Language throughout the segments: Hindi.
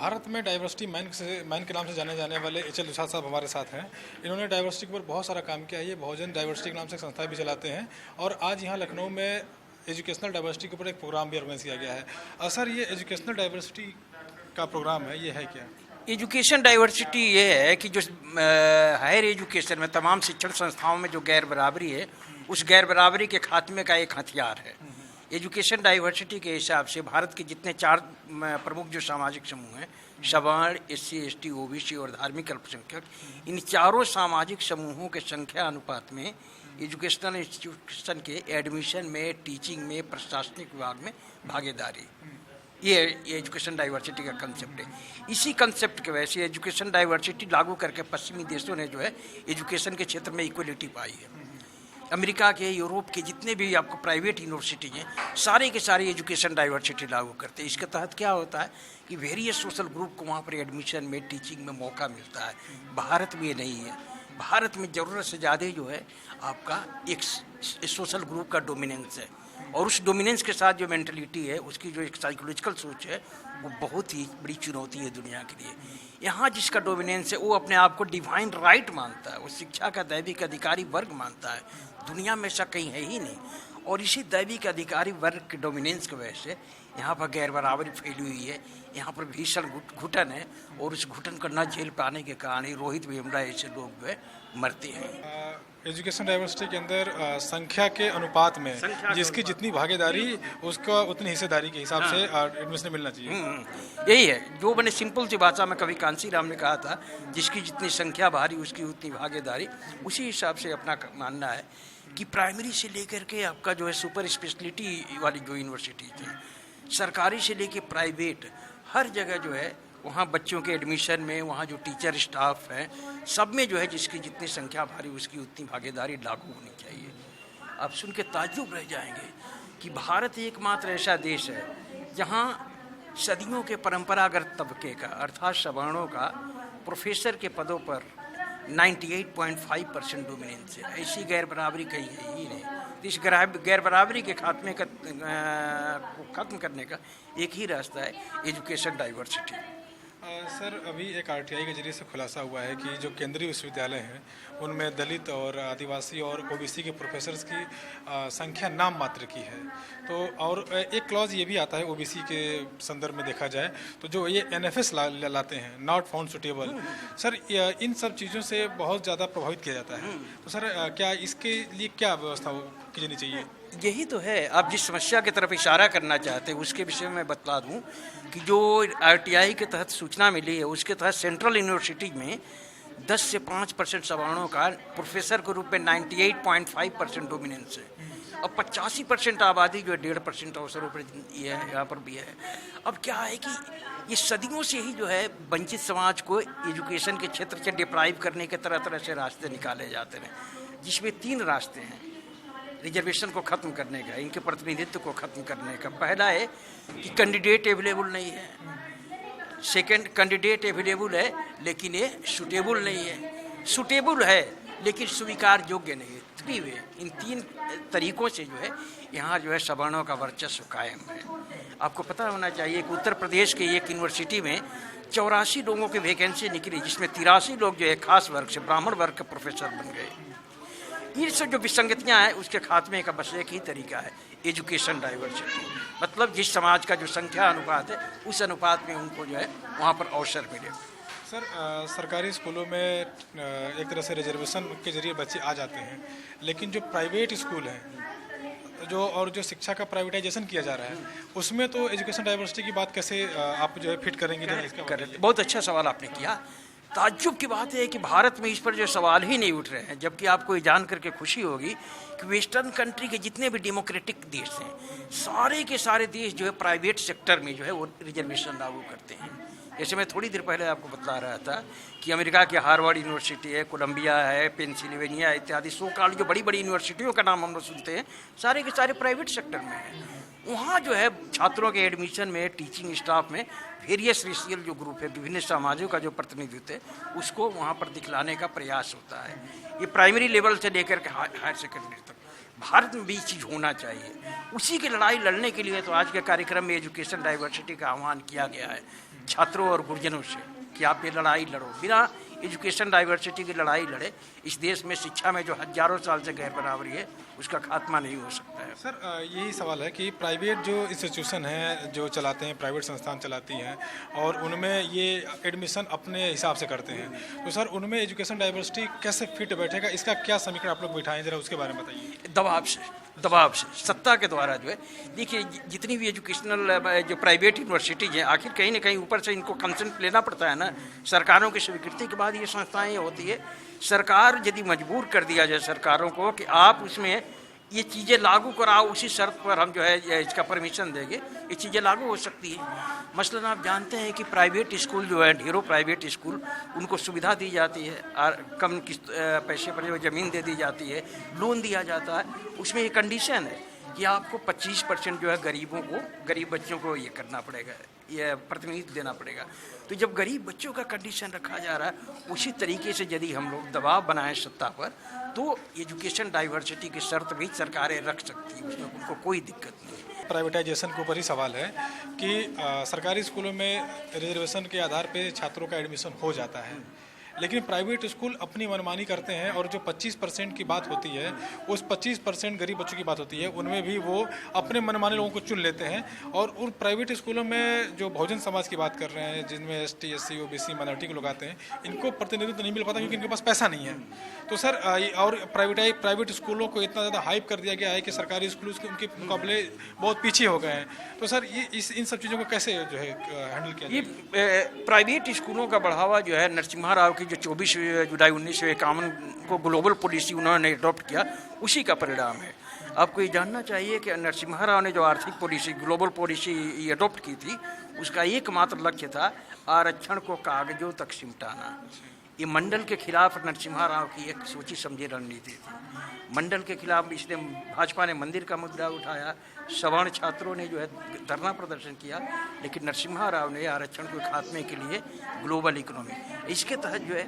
भारत में डाइवर्सिटी मैन के नाम से जाने जाने वाले एच एल दुसाद साहब हमारे साथ हैं। इन्होंने डाइवर्सिटी के ऊपर बहुत सारा काम किया है। ये बहुजन डाइवर्सिटी के नाम से एक संस्था भी चलाते हैं और आज यहाँ लखनऊ में एजुकेशनल डाइवर्सिटी के ऊपर एक प्रोग्राम भी ऑर्गेनाइज किया गया है। सर, ये एजुकेशनल डाइवर्सिटी का प्रोग्राम है, ये है क्या? एजुकेशन डाइवर्सिटी ये है कि जो हायर एजुकेशन में तमाम शिक्षण संस्थाओं में जो गैर बराबरी है, उस गैर बराबरी के खात्मे का एक हथियार है। एजुकेशन डाइवर्सिटी के हिसाब से भारत के जितने 4 प्रमुख जो सामाजिक समूह हैं, सवर्ण, SC, ST, OBC और धार्मिक अल्पसंख्यक, इन चारों सामाजिक समूहों के संख्या अनुपात में एजुकेशनल इंस्टीट्यूशन के एडमिशन में, टीचिंग में, प्रशासनिक विभाग में भागीदारी, ये एजुकेशन डाइवर्सिटी का कंसेप्ट है। इसी कंसेप्ट के वजह से एजुकेशन डाइवर्सिटी लागू करके पश्चिमी देशों ने जो है एजुकेशन के क्षेत्र में इक्वलिटी पाई है। अमेरिका के, यूरोप के जितने भी आपको प्राइवेट यूनिवर्सिटी हैं, सारे के सारे एजुकेशन डाइवर्सिटी लागू करते हैं। इसके तहत क्या होता है कि वेरियस सोशल ग्रुप को वहाँ पर एडमिशन में, टीचिंग में मौका मिलता है। भारत में ये नहीं है। भारत में ज़रूरत से ज़्यादा जो है आपका एक सोशल ग्रुप का डोमिनेंस है, और उस डोमिनेंस के साथ जो मेंटलिटी है, उसकी जो एक साइकोलॉजिकल सोच है, वो बहुत ही बड़ी चुनौती है दुनिया के लिए। यहाँ जिसका डोमिनेंस है वो अपने आप को डिवाइन राइट मानता है, वो शिक्षा का दैविक अधिकारी वर्ग मानता है। दुनिया में ऐसा कहीं है ही नहीं। और इसी दैविक अधिकारी वर्ग के डोमिनेंस की वजह से यहाँ पर गैर बराबरी फैली हुई है। यहाँ पर भीषण घुटन है, और उस घुटन को न झेल पाने के कारण ही रोहित वेमुला ऐसे लोग जो है मरते हैं। एजुकेशन डाइवर्सिटी के अंदर संख्या के अनुपात में जिसकी जितनी भागीदारी, उसका उतनी हिस्सेदारी के हिसाब से एडमिशन मिलना चाहिए। यही है जो मैंने सिंपल सी भाषा में कवि कांसीराम ने कहा था, जिसकी जितनी संख्या भारी उसकी उतनी भागीदारी। उसी हिसाब से अपना मानना है कि प्राइमरी से लेकर के आपका जो है सुपर स्पेशलिटी वाली जो यूनिवर्सिटी थी, सरकारी से लेकर प्राइवेट, हर जगह जो है वहाँ बच्चों के एडमिशन में, वहाँ जो टीचर स्टाफ है, सब में जो है जिसकी जितनी संख्या भारी उसकी उतनी भागीदारी लागू होनी चाहिए। आप सुन के ताज्जुब रह जाएंगे कि भारत एकमात्र ऐसा देश है जहाँ सदियों के परंपरागत तबके का, अर्थात सवर्णों का, प्रोफेसर के पदों पर 98.5% डोमिनेंस है। ऐसी गैर बराबरी कहीं है ही नहीं। इस गैर बराबरी के खात्मे का खत्म करने का एक ही रास्ता है, एजुकेशन डाइवर्सिटी। सर, अभी एक RTI के जरिए से खुलासा हुआ है कि जो केंद्रीय विश्वविद्यालय हैं उनमें दलित और आदिवासी और OBC के प्रोफेसर्स की संख्या नाम मात्र की है। तो और एक क्लॉज ये भी आता है OBC के संदर्भ में देखा जाए तो जो ये NFS लाते हैं, नॉट फाउंड सुटेबल। सर, इन सब चीज़ों से बहुत ज़्यादा प्रभावित किया जाता है। तो सर, क्या इसके लिए क्या व्यवस्था की जानी चाहिए? यही तो है। आप जिस समस्या की तरफ इशारा करना चाहते हैं उसके विषय में मैं बता दूं कि जो RTI के तहत सूचना मिली है, उसके तहत सेंट्रल यूनिवर्सिटी में 10 से 5% सवर्णों का प्रोफेसर के रूप में 98.5% डोमिनेंस है, और 85% आबादी जो है 1.5% अवसरों पर ये है, यहाँ पर भी है। अब क्या है कि ये सदियों से ही जो है वंचित समाज को एजुकेशन के क्षेत्र से डिप्राइव करने के तरह तरह से रास्ते निकाले जाते हैं, जिसमें 3 रास्ते हैं रिजर्वेशन को ख़त्म करने का, इनके प्रतिनिधित्व को ख़त्म करने का। पहला है कि कैंडिडेट अवेलेबल नहीं है, सेकंड कैंडिडेट अवेलेबल है लेकिन ये सूटेबल नहीं है, सूटेबल है लेकिन स्वीकार योग्य नहीं है। 3 वे, इन 3 तरीक़ों से जो है यहाँ जो है सवर्णों का वर्चस्व कायम है। आपको पता होना चाहिए कि उत्तर प्रदेश के एक यूनिवर्सिटी में 84 लोगों की वैकेंसी निकली, जिसमें 83 लोग जो है खास वर्ग से, ब्राह्मण वर्ग के प्रोफेसर बन गए। ये सब जो विसंगतियाँ हैं उसके खात्मे का बस एक ही तरीका है, एजुकेशन डाइवर्सिटी। मतलब जिस समाज का जो संख्या अनुपात है उस अनुपात में उनको जो है वहाँ पर अवसर मिले। सर, सरकारी स्कूलों में एक तरह से रिजर्वेशन के जरिए बच्चे आ जाते हैं, लेकिन जो प्राइवेट स्कूल हैं जो शिक्षा का प्राइवेटाइजेशन किया जा रहा है, उसमें तो एजुकेशन डाइवर्सिटी की बात कैसे आप जो है फिट करेंगे? बहुत अच्छा सवाल आपने किया। ताज्जुब की बात है कि भारत में इस पर जो सवाल ही नहीं उठ रहे हैं, जबकि आपको ये जान करके खुशी होगी कि वेस्टर्न कंट्री के जितने भी डेमोक्रेटिक देश हैं, सारे के सारे देश जो है प्राइवेट सेक्टर में जो है वो रिजर्वेशन लागू करते हैं। जैसे मैं थोड़ी देर पहले आपको बता रहा था कि अमेरिका की हार्वर्ड यूनिवर्सिटी है, कोलंबिया है, पेंसिल्वेनिया इत्यादि सो कॉल्ड जो बड़ी बड़ी यूनिवर्सिटियों का नाम हम लोग सुनते हैं, सारे के सारे प्राइवेट सेक्टर में हैं। वहाँ जो है छात्रों के एडमिशन में, टीचिंग स्टाफ में वेरियस रेशियल जो ग्रुप है, विभिन्न समाजों का जो प्रतिनिधित्व है, उसको वहाँ पर दिखलाने का प्रयास होता है। ये प्राइमरी लेवल से लेकर के हायर सेकेंडरी तक भारत में भी चीज़ होना चाहिए। उसी की लड़ाई लड़ने के लिए तो आज के कार्यक्रम में एजुकेशन डाइवर्सिटी का आह्वान किया गया है। छात्रों और गुरुजनों से कि आप ये लड़ाई लड़ो। बिना एजुकेशन डाइवर्सिटी की लड़ाई लड़े इस देश में शिक्षा में जो हजारों साल से गैर बराबरी है उसका खात्मा नहीं हो सकता है। सर यही सवाल है कि प्राइवेट जो इंस्टीट्यूशन हैं जो चलाते हैं, प्राइवेट संस्थान चलाती हैं और उनमें ये एडमिशन अपने हिसाब से करते हैं, तो सर उनमें एजुकेशन डाइवर्सिटी कैसे फिट बैठेगा, इसका क्या समीकरण आप लोग बिठाएं, जरा उसके बारे में बताइए। दबाव से सत्ता के द्वारा जो है, देखिए जितनी भी एजुकेशनल जो प्राइवेट यूनिवर्सिटीज हैं, आखिर कहीं ना कहीं ऊपर से इनको कंसेंट लेना पड़ता है ना, सरकारों की स्वीकृति के बाद ये संस्थाएं होती है। सरकार यदि मजबूर कर दिया जाए सरकारों को कि आप उसमें ये चीज़ें लागू कराओ, उसी शर्त पर हम जो है इसका परमिशन देंगे, ये चीज़ें लागू हो सकती है। मसलन आप जानते हैं कि प्राइवेट स्कूल जो है, ढेरों प्राइवेट स्कूल, उनको सुविधा दी जाती है और कम किस्त पैसे पर जो ज़मीन दे दी जाती है, लोन दिया जाता है। उसमें ये कंडीशन है कि आपको 25% जो है गरीब बच्चों को ये करना पड़ेगा, ये प्रतिनिधित्व देना पड़ेगा। तो जब गरीब बच्चों का कंडीशन रखा जा रहा है, उसी तरीके से यदि हम लोग दबाव बनाएं सत्ता पर, तो एजुकेशन डाइवर्सिटी की शर्त भी सरकारें रख सकती है, उसमें उनको कोई दिक्कत नहीं। प्राइवेटाइजेशन के ऊपर ही सवाल है कि सरकारी स्कूलों में रिजर्वेशन के आधार पे छात्रों का एडमिशन हो जाता है, लेकिन प्राइवेट स्कूल अपनी मनमानी करते हैं और जो 25% की बात होती है, उस 25% गरीब बच्चों की बात होती है, उनमें भी वो अपने मनमाने लोगों को चुन लेते हैं। और उन प्राइवेट स्कूलों में जो बहुजन समाज की बात कर रहे हैं, जिनमें ST, SC, OBC माइनॉरिटी के लोग आते हैं, इनको प्रतिनिधित्व नहीं मिल पाता क्योंकि इनके पास पैसा नहीं है। तो सर और प्राइवेट स्कूलों को इतना ज़्यादा हाइप कर दिया गया है कि सरकारी स्कूल उनके मुकाबले बहुत पीछे हो गए हैं। तो सर ये इन सब चीज़ों को कैसे जो है हैंडल किया जाए? ये प्राइवेट स्कूलों का बढ़ावा जो है, नरसिम्हा राव की जो 24 जुलाई 1951 को ग्लोबल पॉलिसी उन्होंने अडॉप्ट किया, उसी का परिणाम है। आपको ये जानना चाहिए कि नरसिम्हा राव ने जो आर्थिक पॉलिसी, ग्लोबल पॉलिसी अडॉप्ट की थी, उसका एकमात्र लक्ष्य था आरक्षण को कागजों तक सिमटाना। ये मंडल के खिलाफ नरसिम्हा राव की एक सोची समझी रणनीति थी। मंडल के खिलाफ इसलिए भाजपा ने मंदिर का मुद्दा उठाया, सवर्ण छात्रों ने जो है धरना प्रदर्शन किया, लेकिन नरसिम्हा राव ने आरक्षण के खात्मे के लिए ग्लोबल इकोनॉमी, इसके तहत जो है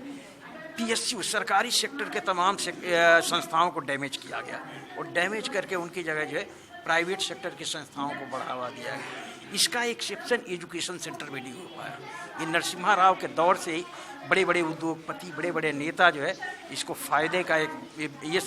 PSU सरकारी सेक्टर के तमाम संस्थाओं को डैमेज किया गया और डैमेज करके उनकी जगह जो है प्राइवेट सेक्टर की संस्थाओं को बढ़ावा दिया गया। इसका एक्सेप्शन एजुकेशन सेंटर में नहीं हो पाया। ये नरसिम्हा राव के दौर से ही बड़े बड़े उद्योगपति, बड़े बड़े नेता जो है इसको फायदे का एक बिजनेस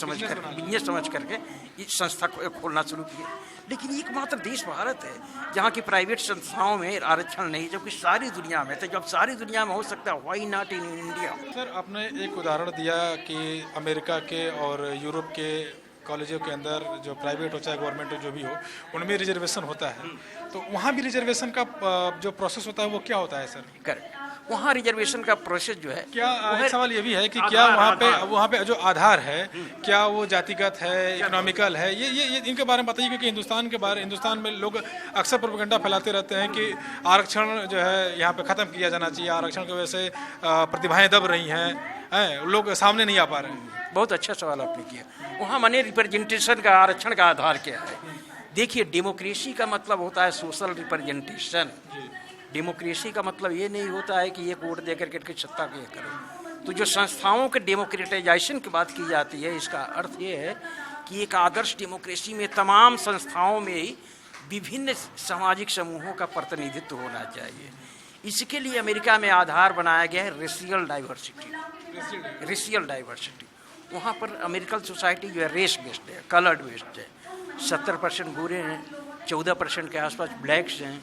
समझ करके इस संस्था को खोलना शुरू किए। लेकिन एकमात्र देश भारत है जहाँ की प्राइवेट संस्थाओं में आरक्षण नहीं, जबकि सारी दुनिया में। तो जब सारी दुनिया में हो सकता है, why not in India? Sir आपने एक उदाहरण दिया कि अमेरिका के और यूरोप के कॉलेजों के अंदर जो प्राइवेट हो चाहे गवर्नमेंट हो, जो भी हो, उनमें रिजर्वेशन होता है। तो वहाँ भी रिजर्वेशन का जो प्रोसेस होता है वो क्या होता है सर? करेक्ट, वहाँ रिजर्वेशन का प्रोसेस जो है, क्या एक सवाल ये भी है कि क्या वहाँ पे जो आधार है, क्या वो जातिगत है, इकोनॉमिकल है? ये इनके बारे में बताइए, क्योंकि हिंदुस्तान में लोग अक्सर प्रोपेगेंडा फैलाते रहते हैं कि आरक्षण जो है यहाँ पे ख़त्म किया जाना चाहिए, आरक्षण की वजह से प्रतिभाएं दब रही हैं, लोग सामने नहीं आ पा रहे हैं। बहुत अच्छा सवाल आपने किया। वहाँ मनी रिप्रेजेंटेशन का, आरक्षण का आधार क्या है? देखिए, डेमोक्रेसी का मतलब होता है सोशल रिप्रेजेंटेशन। डेमोक्रेसी का मतलब ये नहीं होता है कि ये वोट दे करके सत्ता को ये करो। तो जो संस्थाओं के डेमोक्रेटाइजेशन की बात की जाती है, इसका अर्थ ये है कि एक आदर्श डेमोक्रेसी में तमाम संस्थाओं में ही विभिन्न सामाजिक समूहों का प्रतिनिधित्व होना चाहिए। इसके लिए अमेरिका में आधार बनाया गया है रेशियल डाइवर्सिटी। वहाँ पर अमेरिकन सोसाइटी जो है रेस बेस्ड है, कलर्ड बेस्ड है। 70% गोरे हैं, 14% के आसपास ब्लैक्स हैं,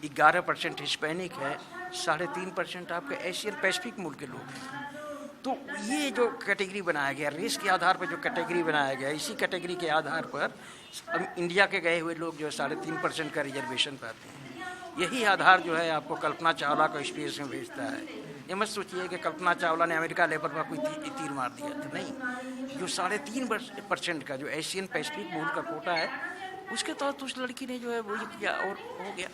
11% हिस्पैनिक है, 3.5% आपके एशियन पैसिफिक मुल्क के लोग हैं। तो ये जो कैटेगरी बनाया गया, रेस के आधार पर जो कैटेगरी बनाया गया, इसी कैटेगरी के आधार पर इंडिया के गए हुए लोग जो है 3.5% का रिजर्वेशन पाते हैं। यही आधार जो है आपको कल्पना चावला को स्पेस में भेजता है। ये मत सोचिए कि कल्पना चावला ने अमेरिका लेवल पर कोई तीर मार दिया था, नहीं। जो 3.5% का जो एशियन पैसिफिक मुल्क का कोटा है, उसके तहत उस लड़की ने जो है वो किया और हो गया।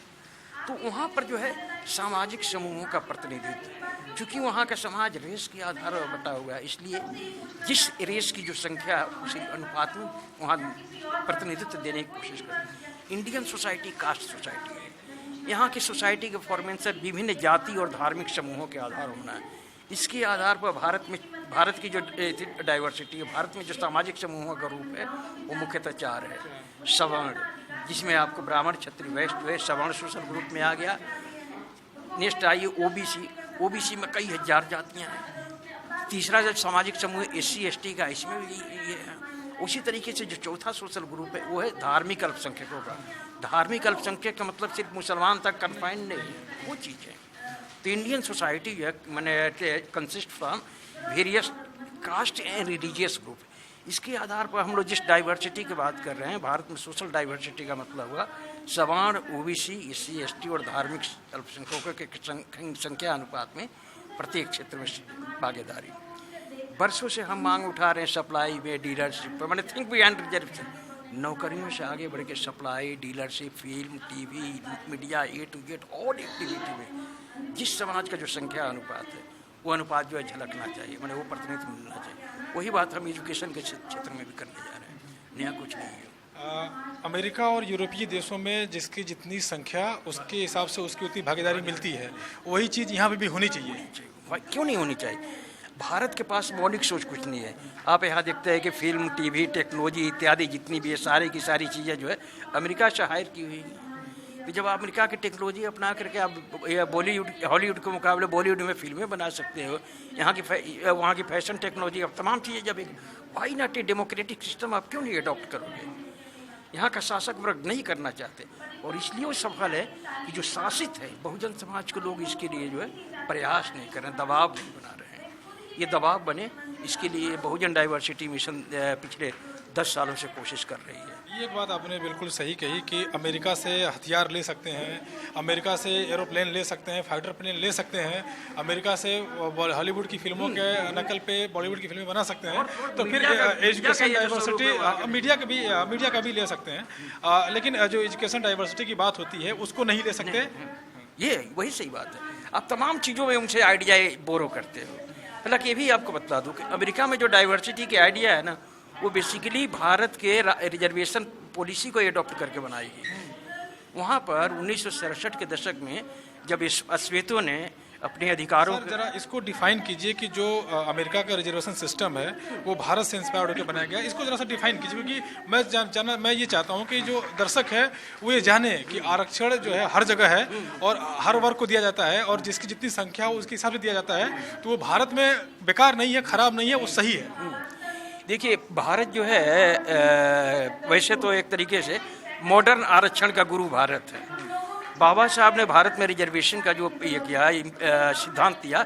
तो वहाँ पर जो है सामाजिक समूहों का प्रतिनिधित्व, चूँकि वहाँ का समाज रेस के आधार पर बटा हुआ है, इसलिए जिस रेस की जो संख्या है उसी अनुपात में वहाँ प्रतिनिधित्व देने की कोशिश करते हैं। इंडियन सोसाइटी कास्ट सोसाइटी है। यहाँ की सोसाइटी के फॉर्मेशन विभिन्न जाति और धार्मिक समूहों के आधार होना है। इसके आधार पर भारत की जो डाइवर्सिटी है, भारत में जो सामाजिक समूहों का रूप है, वो मुख्यतः 4 है। सवर्ण, जिसमें आपको ब्राह्मण, क्षत्रिय, वैश्य जो है सवर्ण सोशल ग्रुप में आ गया। नेक्स्ट आई ओबीसी, ओबीसी में कई हजार जातियां हैं। तीसरा जो सामाजिक समूह SC ST का, इसमें भी ये है। उसी तरीके से जो चौथा सोशल ग्रुप है वो है धार्मिक अल्पसंख्यकों का। धार्मिक अल्पसंख्यक का मतलब सिर्फ मुसलमान तक कन्फाइंड नहीं है, वो चीज़ है। तो इंडियन सोसाइटी जो है मैंने consist from various caste and religious group. इसके आधार पर हम लोग जिस डाइवर्सिटी की बात कर रहे हैं, भारत में सोशल डाइवर्सिटी का मतलब हुआ सवर्ण, OBC, SC ST और धार्मिक अल्पसंख्यकों के संख्या अनुपात में प्रत्येक क्षेत्र में भागीदारी। वर्षों से हम मांग उठा रहे हैं सप्लाई में, डीलरशिप पर, मैंने थिंक बियॉन्ड रिजर्वेशन। नौकरियों से आगे बढ़ के supply, dealership, film, TV, media, A to Z all activity में जिस समाज का जो संख्या अनुपात है वो अनुपात जो है झलकना चाहिए, मैंने वो प्रतिनिधित्व मिलना चाहिए। वही बात हम एजुकेशन के क्षेत्र में भी करने जा रहे हैं, नया कुछ नहीं है। अमेरिका और यूरोपीय देशों में जिसकी जितनी संख्या उसके हिसाब से उसकी उतनी भागीदारी मिलती है, वही चीज़ यहाँ पे भी होनी चाहिए। क्यों नहीं होनी चाहिए? भारत के पास मौलिक सोच कुछ नहीं है। आप यहाँ देखते हैं कि फिल्म, TV, टेक्नोलॉजी इत्यादि जितनी भी है, सारी की सारी चीज़ें जो है अमेरिका से हायर की हुई है। तो जब आप अमेरिका की टेक्नोलॉजी अपना करके आप बॉलीवुड, हॉलीवुड के मुकाबले बॉलीवुड में फिल्में बना सकते हो, यहाँ की वहाँ की फैशन टेक्नोलॉजी, अब तमाम चीज़ें जब एक why not a democratic system आप क्यों नहीं अडॉप्ट करोगे? यहाँ का शासक वर्ग नहीं करना चाहते और इसलिए वो सफल है कि जो शासित है बहुजन समाज के लोग इसके लिए जो है प्रयास नहीं कर रहे हैं, दबाव नहीं बना रहे हैं। ये दबाव बने, इसके लिए बहुजन डाइवर्सिटी मिशन पिछले 10 सालों से कोशिश कर रही है। ये बात आपने बिल्कुल सही कही कि अमेरिका से हथियार ले सकते हैं, अमेरिका से एरोप्लेन ले सकते हैं, फाइटर प्लेन ले सकते हैं, अमेरिका से हॉलीवुड की फिल्मों के नकल पे बॉलीवुड की फिल्में बना सकते हैं, तो फिर एजुकेशन डाइवर्सिटी मीडिया का भी ले सकते हैं। लेकिन जो एजुकेशन डाइवर्सिटी की बात होती है उसको नहीं ले सकते। ये वही सही बात है। आप तमाम चीज़ों में उनसे आइडिया बोरो करते हो। हालांकि ये भी आपको बता दूं कि अमेरिका में जो डाइवर्सिटी के आइडिया है ना, वो बेसिकली भारत के रिजर्वेशन पॉलिसी को एडॉप्ट करके बनाई गई। वहाँ पर 1967 के दशक में जब इस अश्वेतों ने अपने अधिकारों सर जरा इसको डिफाइन कीजिए कि जो अमेरिका का रिजर्वेशन सिस्टम है वो भारत से इंस्पायर्ड होकर बनाया गया, इसको जरा सा डिफाइन कीजिए, क्योंकि मैं ये चाहता हूँ कि जो दर्शक है वो ये जाने कि आरक्षण जो है हर जगह है और हर वर्ग को दिया जाता है और जिसकी जितनी संख्या हो उसके हिसाब से दिया जाता है, तो वो भारत में बेकार नहीं है, खराब नहीं है, वो सही है। देखिए, भारत जो है वैसे तो एक तरीके से मॉडर्न आरक्षण का गुरु भारत है। बाबा साहब ने भारत में रिजर्वेशन का जो ये किया, सिद्धांत दिया,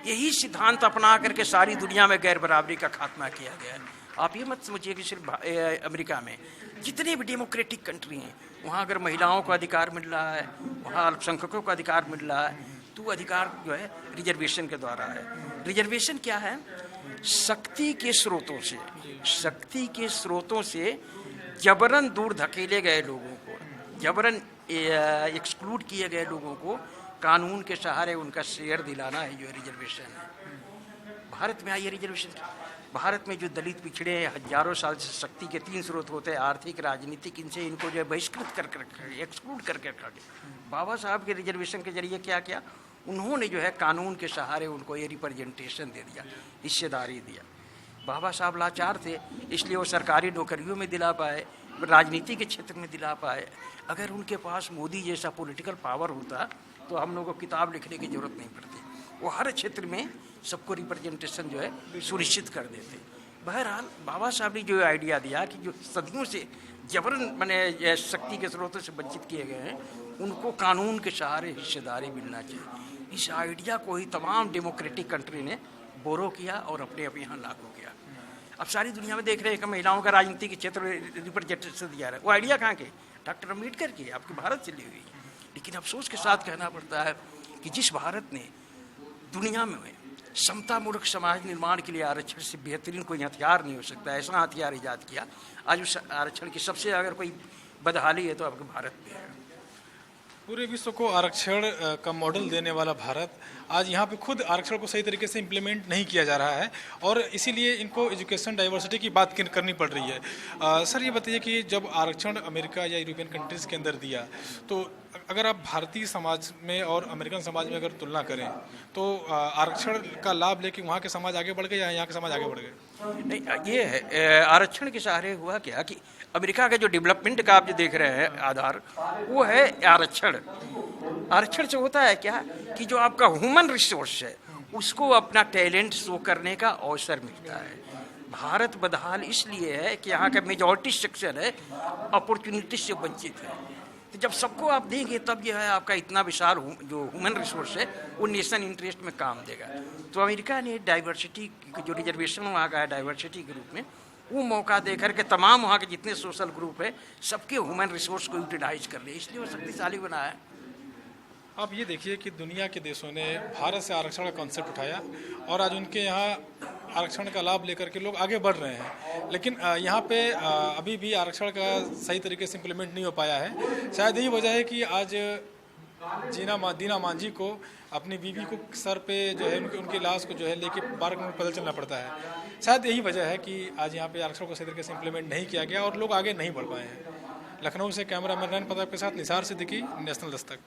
यही सिद्धांत अपना करके सारी दुनिया में गैर बराबरी का खात्मा किया गया है। आप ये मत समझिए कि सिर्फ अमेरिका में, जितने भी डेमोक्रेटिक कंट्री हैं वहाँ अगर महिलाओं को अधिकार मिल रहा है, वहाँ अल्पसंख्यकों को अधिकार मिल रहा है, तो अधिकार जो है रिजर्वेशन के द्वारा है। रिजर्वेशन क्या है? शक्ति के स्रोतों से जबरन दूर धकेले गए लोगों को, जबरन एक्सक्लूड किए गए लोगों को कानून के सहारे उनका शेयर दिलाना है जो रिजर्वेशन है। भारत में आइए रिजर्वेशन, भारत में जो दलित पिछड़े हजारों साल से शक्ति के 3 स्रोत होते हैं, आर्थिक, राजनीतिक, इनसे इनको जो है बहिष्कृत करके रखा गया, एक्सक्लूड करके रखा गया। बाबा साहब के रिजर्वेशन के जरिए क्या किया? उन्होंने जो है कानून के सहारे उनको ये रिप्रेजेंटेशन दे दिया, हिस्सेदारी दिया। बाबा साहब लाचार थे, इसलिए वो सरकारी नौकरियों में दिला पाए, राजनीति के क्षेत्र में दिला पाए। अगर उनके पास मोदी जैसा पॉलिटिकल पावर होता तो हम लोगों को किताब लिखने की जरूरत नहीं पड़ती, वो हर क्षेत्र में सबको रिप्रेजेंटेशन जो है सुनिश्चित कर देते। बहरहाल बाबा साहब ने जो आइडिया दिया कि जो सदियों से जबरन मैंने शक्ति के स्रोतों से वंचित किए गए हैं, उनको कानून के सहारे हिस्सेदारी मिलना चाहिए। इस आइडिया को ही तमाम डेमोक्रेटिक कंट्री ने बोरो किया और अपने अब यहाँ लागू किया। अब सारी दुनिया में देख रहे हैं कि महिलाओं का राजनीति के क्षेत्र में रिप्रेजेंटेशन दिया रहा है। वो आइडिया कहाँ के? डॉक्टर अम्बेडकर की, आपके भारत से ली हुई। लेकिन अफसोस के साथ कहना पड़ता है कि जिस भारत ने दुनिया में समतामूलक समाज निर्माण के लिए आरक्षण से बेहतरीन कोई हथियार नहीं हो सकता, ऐसा हथियार ईजाद किया, आज उस आरक्षण की सबसे अगर कोई बदहाली है तो आपके भारत में है। पूरे विश्व को आरक्षण का मॉडल देने वाला भारत आज यहाँ पे खुद आरक्षण को सही तरीके से इम्प्लीमेंट नहीं किया जा रहा है और इसीलिए इनको एजुकेशन डाइवर्सिटी की बात करनी पड़ रही है। सर ये बताइए कि जब आरक्षण अमेरिका या यूरोपियन कंट्रीज़ के अंदर दिया, तो अगर आप भारतीय समाज में और अमेरिकन समाज में अगर तुलना करें तो आरक्षण का लाभ लेके वहाँ के समाज आगे बढ़ गए या यहाँ के समाज आगे बढ़ गए? नहीं, ये है आरक्षण के सहारे हुआ क्या कि अमेरिका का जो डेवलपमेंट का आप जो देख रहे हैं आधार, वो है आरक्षण। आरक्षण से होता है क्या कि जो आपका ह्यूमन रिसोर्स है उसको अपना टैलेंट शो करने का अवसर मिलता है। भारत बदहाल इसलिए है कि यहाँ का मेजॉरिटी सेक्शन है अपॉर्चुनिटी से वंचित है। तो जब सबको आप देंगे तब यह है आपका इतना विशाल जो ह्यूमन रिसोर्स है वो नेशन इंटरेस्ट में काम देगा। तो अमेरिका ने डाइवर्सिटी जो रिजर्वेशन वहाँ का है डाइवर्सिटी के रूप में वो मौका दे करके तमाम वहाँ के जितने सोशल ग्रुप है सबके ह्यूमन रिसोर्स को यूटिलाइज कर लिया, इसलिए वो शक्तिशाली बना है। आप ये देखिए कि दुनिया के देशों ने भारत से आरक्षण का कॉन्सेप्ट उठाया और आज उनके यहाँ आरक्षण का लाभ लेकर के लोग आगे बढ़ रहे हैं, लेकिन यहाँ पे अभी भी आरक्षण का सही तरीके से इम्प्लीमेंट नहीं हो पाया है। शायद यही वजह है कि आज दीना मांझी को अपनी बीवी को सर पे जो है उनकी लाश को जो है लेके पार्क में पैदल चलना पड़ता है। शायद यही वजह है कि आज यहाँ पे आरक्षण को सही तरीके से इम्प्लीमेंट नहीं किया गया और लोग आगे नहीं बढ़ पाए हैं। लखनऊ से कैमरामैन रैन प्रताप के साथ निसार सिद्दीकी, नेशनल दस्तक।